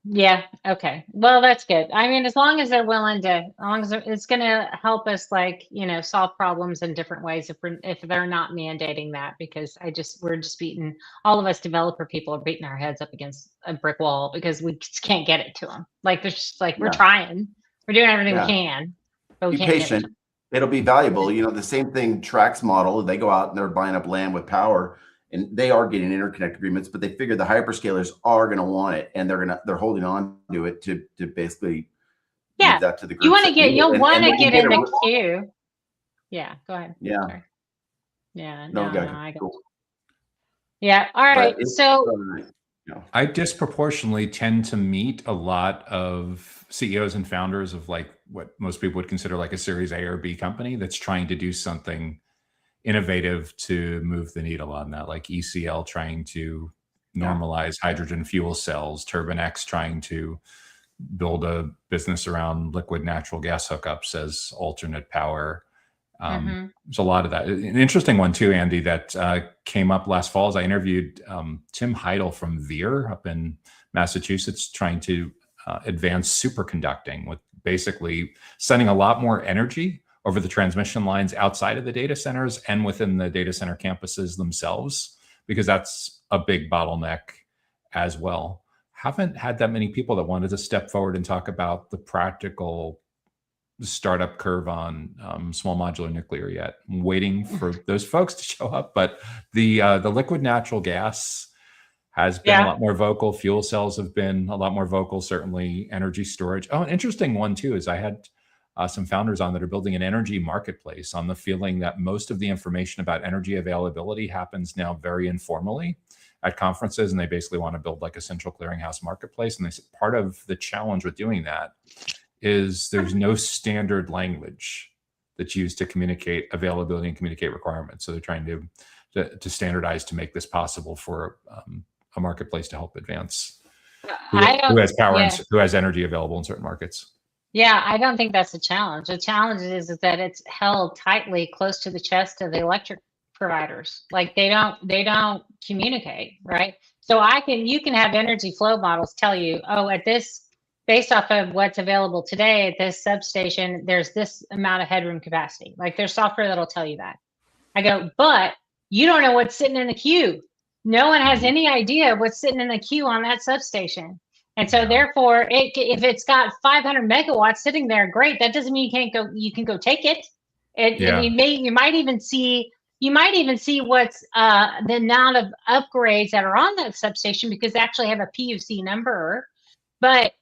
Yeah. Okay. Well, that's good. I mean, as long as they're willing to, it's going to help us, solve problems in different ways if they're not mandating that, because we're just beating, all of us developer people are beating our heads up against a brick wall because we just can't get it to them. Like, there's just we're trying, we're doing everything we can, but we be can't patient. Get it. It'll be valuable. The same thing, Trax model, they go out and they're buying up land with power. And they are getting interconnect agreements, but they figure the hyperscalers are going to want it, and they're holding on to it to basically give that to the group. You'll want to get in the queue. Yeah, go ahead. Yeah. Sorry. Yeah. I got cool. Yeah. All right. So I disproportionately tend to meet a lot of CEOs and founders of like what most people would consider like a Series A or B company that's trying to do something innovative to move the needle on that, like ECL trying to normalize hydrogen fuel cells, Turbine X trying to build a business around liquid natural gas hookups as alternate power. There's a lot of that. An interesting one too, Andy, that came up last fall is I interviewed Tim Heidel from Veer up in Massachusetts, trying to advance superconducting with basically sending a lot more energy over the transmission lines outside of the data centers and within the data center campuses themselves, because that's a big bottleneck as well. Haven't had that many people that wanted to step forward and talk about the practical startup curve on small modular nuclear yet. I'm waiting for those folks to show up, but the liquid natural gas has been a lot more vocal. Fuel cells have been a lot more vocal, certainly energy storage. Oh, an interesting one too is I had some founders on that are building an energy marketplace on the feeling that most of the information about energy availability happens now very informally at conferences, and they basically want to build like a central clearinghouse marketplace. And they said part of the challenge with doing that is there's no standard language that's used to communicate availability and communicate requirements. So they're trying to standardize to make this possible for a marketplace to help advance who has power and who has energy available in certain markets. Yeah, I don't think that's a challenge. The challenge is that it's held tightly close to the chest of the electric providers. Like they don't communicate, right? So you can have energy flow models tell you, oh, at this, based off of what's available today at this substation, there's this amount of headroom capacity. Like there's software that'll tell you that. I go, but you don't know what's sitting in the queue. No one has any idea what's sitting in the queue on that substation. And so therefore, if it's got 500 megawatts sitting there, great. That doesn't mean you can go take it. And you might even see what's the amount of upgrades that are on that substation, because they actually have a PUC number, but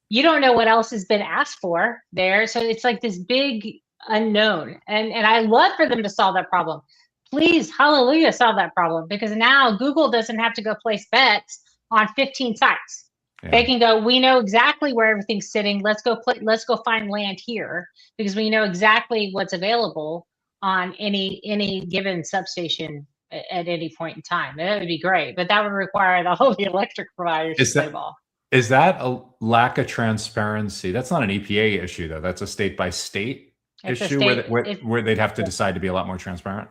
you don't know what else has been asked for there. So it's like this big unknown. And I love for them to solve that problem. Please, hallelujah, solve that problem, because now Google doesn't have to go place bets on 15 sites. Yeah. They can go, we know exactly where everything's sitting. Let's go find land here, because we know exactly what's available on any given substation at any point in time. That would be great, but that would require all the electric providers to play ball. Is that a lack of transparency? That's not an EPA issue, though. That's a state by state issue where they'd have to decide to be a lot more transparent.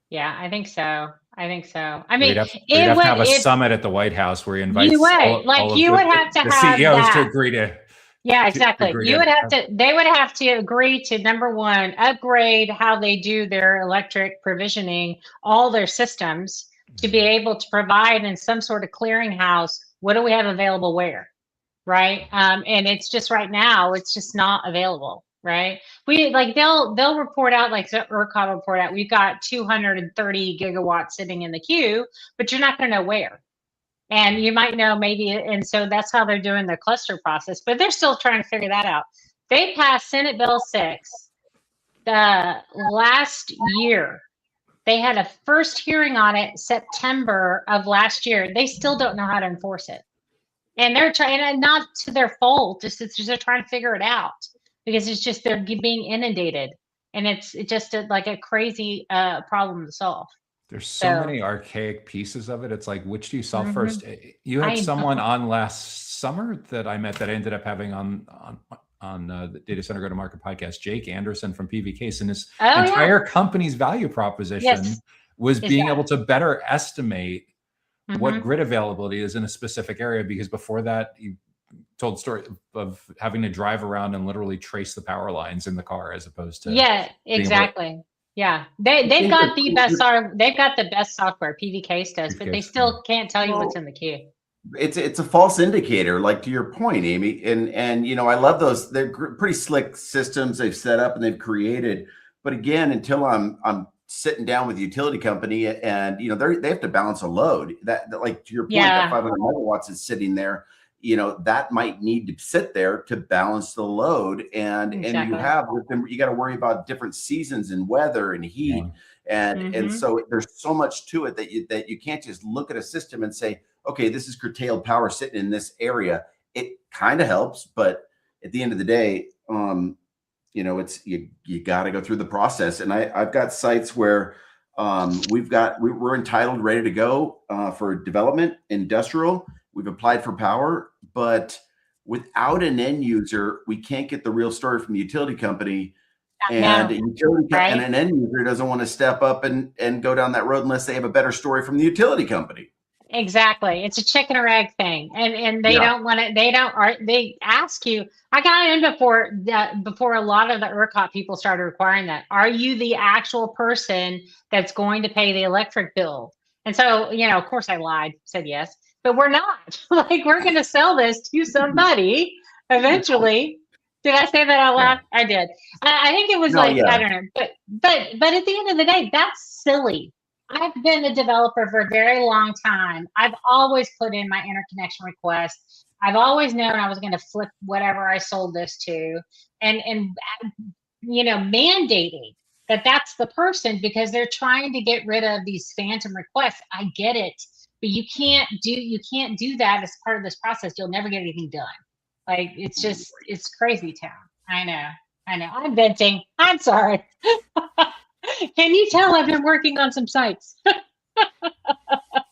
Yeah, I think so. I mean, they'd have to have a summit at the White House where you invite you would have to have CEOs to agree to. Yeah, exactly. They would have to agree to, number one, upgrade how they do their electric provisioning, all their systems, to be able to provide in some sort of clearinghouse. What do we have available where, right? And it's just right now, it's just not available, right? They'll report out, like ERCOT will report out, we've got 230 gigawatts sitting in the queue, but you're not going to know where. And you might know maybe, and so that's how they're doing the cluster process, but they're still trying to figure that out. They passed Senate Bill 6 last year. They had a first hearing on it September of last year. They still don't know how to enforce it. And they're trying, and not to their fault, they're trying to figure it out, because it's just they're being inundated. And it's just like a crazy problem to solve. There's so many archaic pieces of it. It's like, which do you solve first? You had someone on last summer that I met that I ended up having on the Data Center Go to Market podcast, Jake Anderson from PV-Case, and his entire company's value proposition was being able to better estimate what grid availability is in a specific area, because before that, you told the story of having to drive around and literally trace the power lines in the car, as opposed to exactly. Yeah, they've got the best software. PV-Case does, but they still can't tell you what's in the queue. It's a false indicator, like to your point, Amy. And I love those. They're pretty slick systems they've set up and they've created. But again, until I'm sitting down with the utility company and they have to balance a load that like to your point, that 500 megawatts is sitting there. That might need to sit there to balance the load, and you got to worry about different seasons and weather and heat And so there's so much to it that you can't just look at a system and say, okay, this is curtailed power sitting in this area. It kind of helps, but at the end of the day, it's you got to go through the process. And I've got sites where we're entitled, ready to go for development, industrial. We've applied for power, but without an end user, we can't get the real story from the utility company. And and an end user doesn't want to step up and go down that road unless they have a better story from the utility company. Exactly. It's a chicken or egg thing. And they don't want to, they ask you, I got in before a lot of the ERCOT people started requiring that. Are you the actual person that's going to pay the electric bill? And so, of course I lied, said yes, but we're not. Like, we're going to sell this to somebody eventually. Did I say that out loud? I did. I think it was I don't know, but at the end of the day, that's silly. I've been a developer for a very long time. I've always put in my interconnection request. I've always known I was going to flip whatever I sold this to, and mandating that that's the person because they're trying to get rid of these phantom requests. I get it, but you can't do that as part of this process. You'll never get anything done. Like, it's crazy town. I know. I'm venting. I'm sorry. Can you tell I've been working on some sites?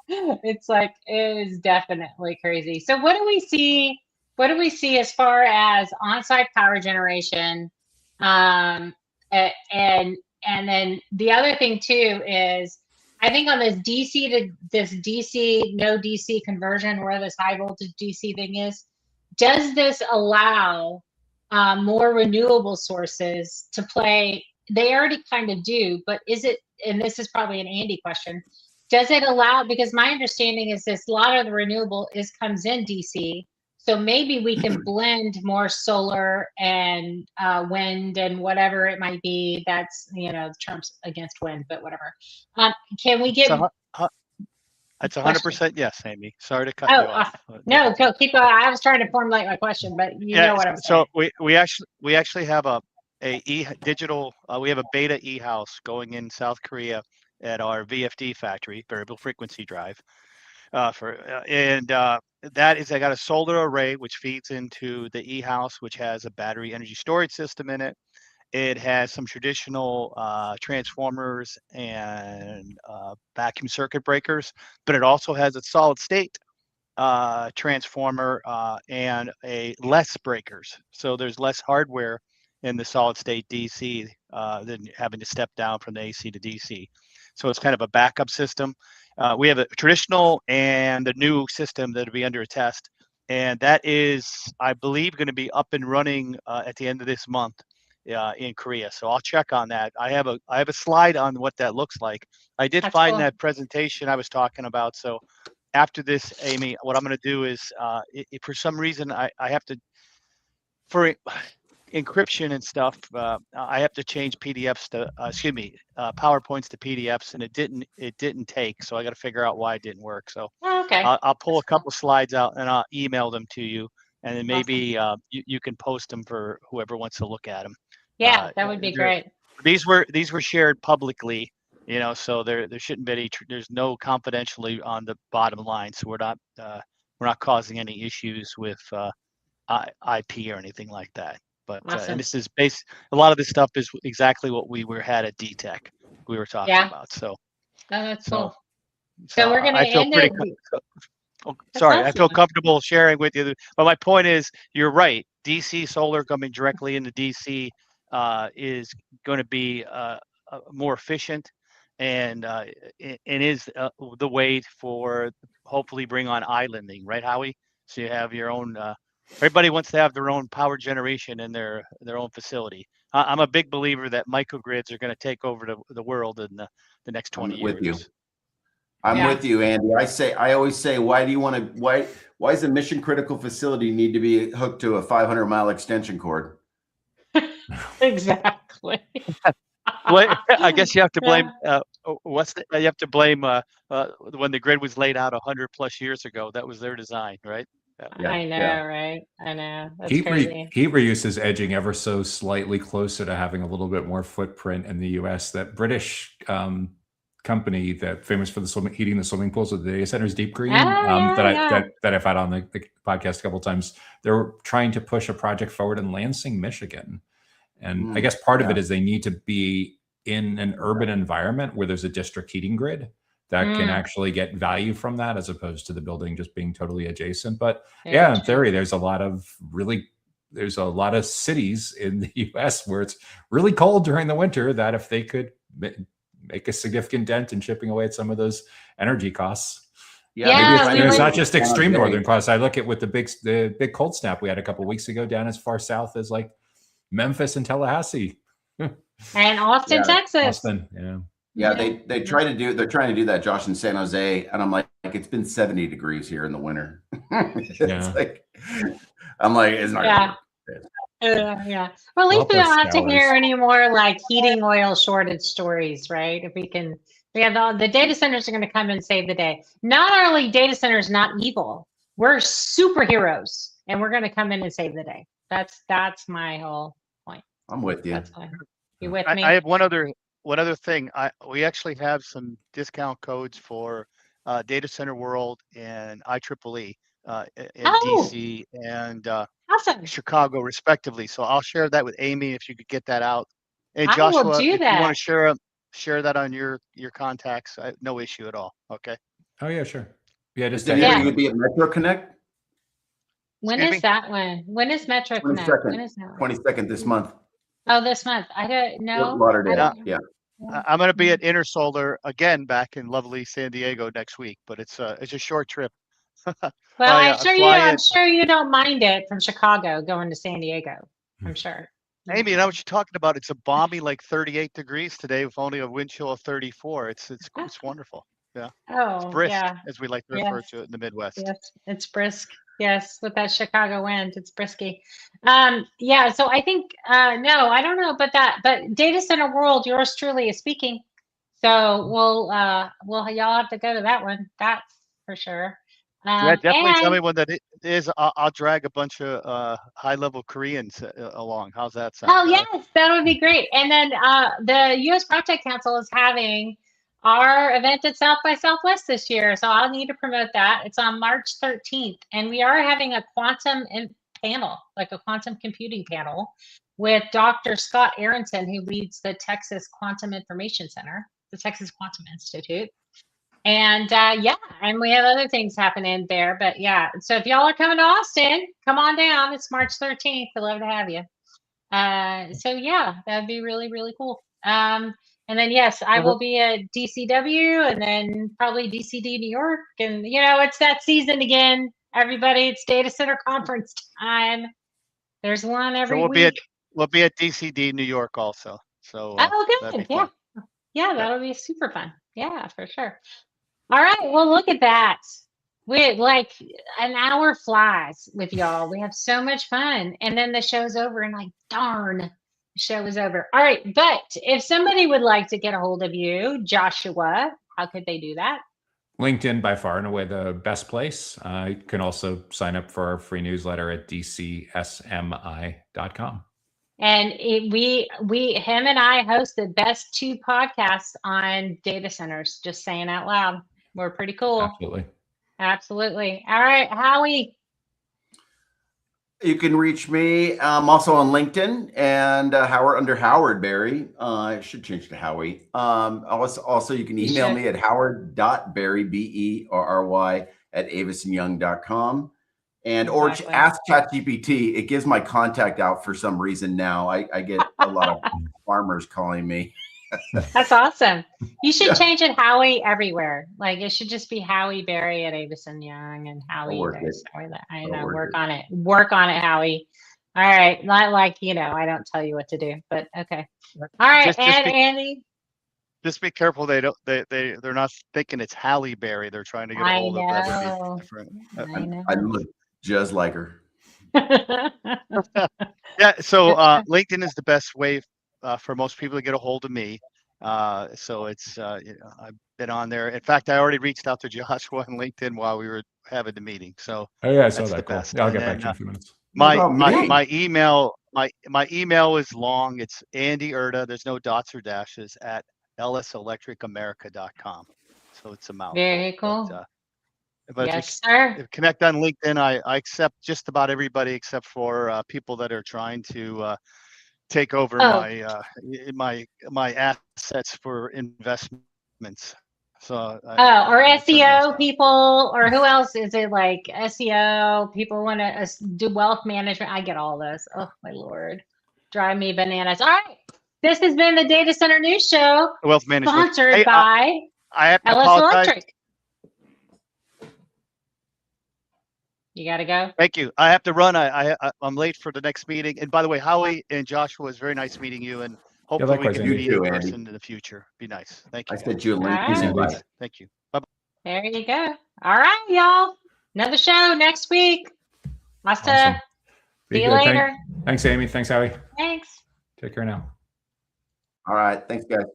It is definitely crazy. So what do we see? What do we see as far as on-site power generation? And then the other thing too is, I think on this DC no DC conversion, where this high voltage DC thing is, does this allow more renewable sources to play? They already kind of do, but is it, and this is probably an Andy question, does it allow, because my understanding is a lot of the renewable comes in DC, so maybe we can blend more solar and wind and whatever it might be. That's, Trump's against wind, but whatever. Can we get... That's 100% yes, Amy. Sorry to cut you off. No, go keep going. I was trying to formulate my question, but you know what I'm saying. So we actually have a digital. We have a beta e-house going in South Korea at our VFD factory, variable frequency drive. That is, I got a solar array which feeds into the e-house, which has a battery energy storage system in it. It has some traditional transformers and vacuum circuit breakers, but it also has a solid state transformer and less breakers. So there's less hardware in the solid state DC than having to step down from the AC to DC. So it's kind of a backup system. We have a traditional and the new system that'll be under a test. And that is, I believe, going to be up and running at the end of this month in Korea. So I'll check on that. I have a slide on what that looks like. I did find cool. That presentation I was talking about. So after this, Amy, what I'm going to do is, if for some reason I have to, for encryption and stuff, I have to change PDFs to, PowerPoints to PDFs, and it didn't take. So I got to figure out why it didn't work. So okay. I'll pull a couple slides out and I'll email them to you, and then maybe you can post them for whoever wants to look at them. Yeah, that would be great. These were shared publicly, so there shouldn't be any. There's no confidentially on the bottom line, so we're not causing any issues with IP or anything like that. But awesome. And this is a lot of this stuff is exactly what we had at DTEC. We were talking about. So that's cool. So we're gonna end it. Sorry, awesome. I feel comfortable sharing with you. But my point is, you're right. DC solar coming directly into DC is going to be more efficient, and it is the way for hopefully bring on islanding, right, Howie? So you have your own. Everybody wants to have their own power generation in their own facility. I'm a big believer that microgrids are going to take over the world in the next 20 years. With you. I'm with you, Andy. I always say, why does a mission critical facility need to be hooked to a 500-mile extension cord? Exactly. Well, I guess you have to blame you have to blame when the grid was laid out 100+ years ago. That was their design, right? Yeah, I know, yeah. right? I know. That's Heat crazy. reuse is edging ever so slightly closer to having a little bit more footprint in the U.S. That British company that famous for heating the swimming pools with the data centers, Deep Green, Oh, yeah. that I've had on the podcast a couple of times. They're trying to push a project forward in Lansing, Michigan, and I guess part of it is they need to be in an urban environment where there's a district heating grid that can actually get value from that, as opposed to the building just being totally adjacent. But yeah, in theory, there's a lot of cities in the US where it's really cold during the winter, that if they could make a significant dent in chipping away at some of those energy costs. Yeah, Maybe it's not just San extreme Jose. northern costs. I look at with the big cold snap we had a couple of weeks ago down as far south as like Memphis and Tallahassee. And Austin, Texas. Austin, yeah. Yeah, they're trying to do that, Josh, in San Jose, and I'm like it's been 70 degrees here in the winter. It's like, I'm like, it's not gonna work. Yeah. Well, at least we don't have to hear any more like heating oil shortage stories, right? If we can, we have the data centers are going to come and save the day. Not only data centers, not evil. We're superheroes, and we're going to come in and save the day. That's my whole point. I'm with you. That's fine. You with me? I have one other thing. We actually have some discount codes for Data Center World and IEEE in DC and awesome. Chicago, respectively. So I'll share that with Amy if you could get that out. And I Joshua, will do if that. you want to share that on your contacts, no issue at all. Okay. Oh yeah, sure. Yeah, just Is there going to be at Metro Connect? When Excuse is me? that one? When is Metro Connect? When is that? 22nd this month. Oh, this month. I don't know. Fort Lauderdale. Yeah. I'm going to be at Intersolar again back in lovely San Diego next week, but it's a short trip. Well, I'm sure you don't mind it from Chicago going to San Diego. I'm sure. Amy, you know what you're talking about? It's a balmy like 38 degrees today with only a wind chill of 34. It's wonderful. Yeah. Oh, It's brisk, yeah. as we like to refer to it in the Midwest. Yes, it's brisk. Yes, with that Chicago wind, it's brisky. Yeah, so I think no, I don't know about that, but Data Center World, yours truly is speaking. So we'll y'all have to go to that one. That's for sure. Yeah, definitely tell me when that is. I'll drag a bunch of high-level Koreans along. How's that sound? Oh, yes, that would be great. And then the U.S. Project Council is having our event at South by Southwest this year. So I'll need to promote that. It's on March 13th. And we are having a quantum panel, like a quantum computing panel with Dr. Scott Aronson, who leads the Texas Quantum Information Center, the Texas Quantum Institute. And and we have other things happening there. But yeah, so if y'all are coming to Austin, come on down. It's March 13th. We'd love to have you. So yeah, that'd be really, really cool. And then, yes, I will be at DCW and then probably DCD New York. And, it's that season again, everybody. It's data center conference time. There's one every week. We'll be at DCD New York also. So good. Yeah. Yeah, that'll be super fun. Yeah, for sure. All right. Well, look at that. We like an hour flies with y'all. We have so much fun. And then the show's over and like, darn. Show is over. All right. But if somebody would like to get a hold of you, Joshua, how could they do that? LinkedIn, by far and away the best place. You can also sign up for our free newsletter at dcsmi.com. And him and I host the best 2 podcasts on data centers, just saying out loud. We're pretty cool. Absolutely. All right, Howie. You can reach me. I'm also on LinkedIn and Howard under Howard Berry. I should change to Howie. Also, you can email me at howard.berry, BERRY, @avisandyoung.com. Or ask ChatGPT. It gives my contact out for some reason now. I get a lot of farmers calling me. That's awesome. You should change it Howie everywhere. Like it should just be Howie Berry at Avis and Young and Howie. I know. Work on it. Work on it, Howie. All right. Not like, I don't tell you what to do, but okay. All right. Andy. Just be careful. They're not thinking it's Halle Berry. They're trying to get a hold of that. I look just like her. Yeah. So LinkedIn is the best way for most people to get a hold of me. So it's I've been on there. In fact, I already reached out to Joshua on LinkedIn while we were having the meeting. So Oh yeah, I saw that's the that. Cool. best. Yeah, I'll And get back to then, you in a few minutes. What about me? my email is long. It's Andy Erta. There's no dots or dashes at elliselectricamerica.com. So it's a mouthful. Very cool. But Yes, sir. if we connect on LinkedIn, I accept just about everybody except for people that are trying to take over Oh. my assets for investments. So Oh, or I turn those SEO down. people, or who else is it? Like SEO people want to do wealth management. I get all those. Oh my Lord, drive me bananas. All right, this has been the Data Center News Show, Wealth management. sponsored Hey, by I have to LS apologize. Electric. You got to go. Thank you. I have to run. I'm late for the next meeting. And by the way, Howie and Joshua, it's very nice meeting you. And hopefully we likewise, can Andy. meet You too, in Andy. person in the future. Be nice. Thank I you. sent you a link. All Peace right. and peace. Thank you. Bye. There you go. All right, y'all. Another show next week. Hasta. Awesome. Be See you good. later. Thanks, Amy. Thanks, Howie. Thanks. Take care now. All right. Thanks, guys.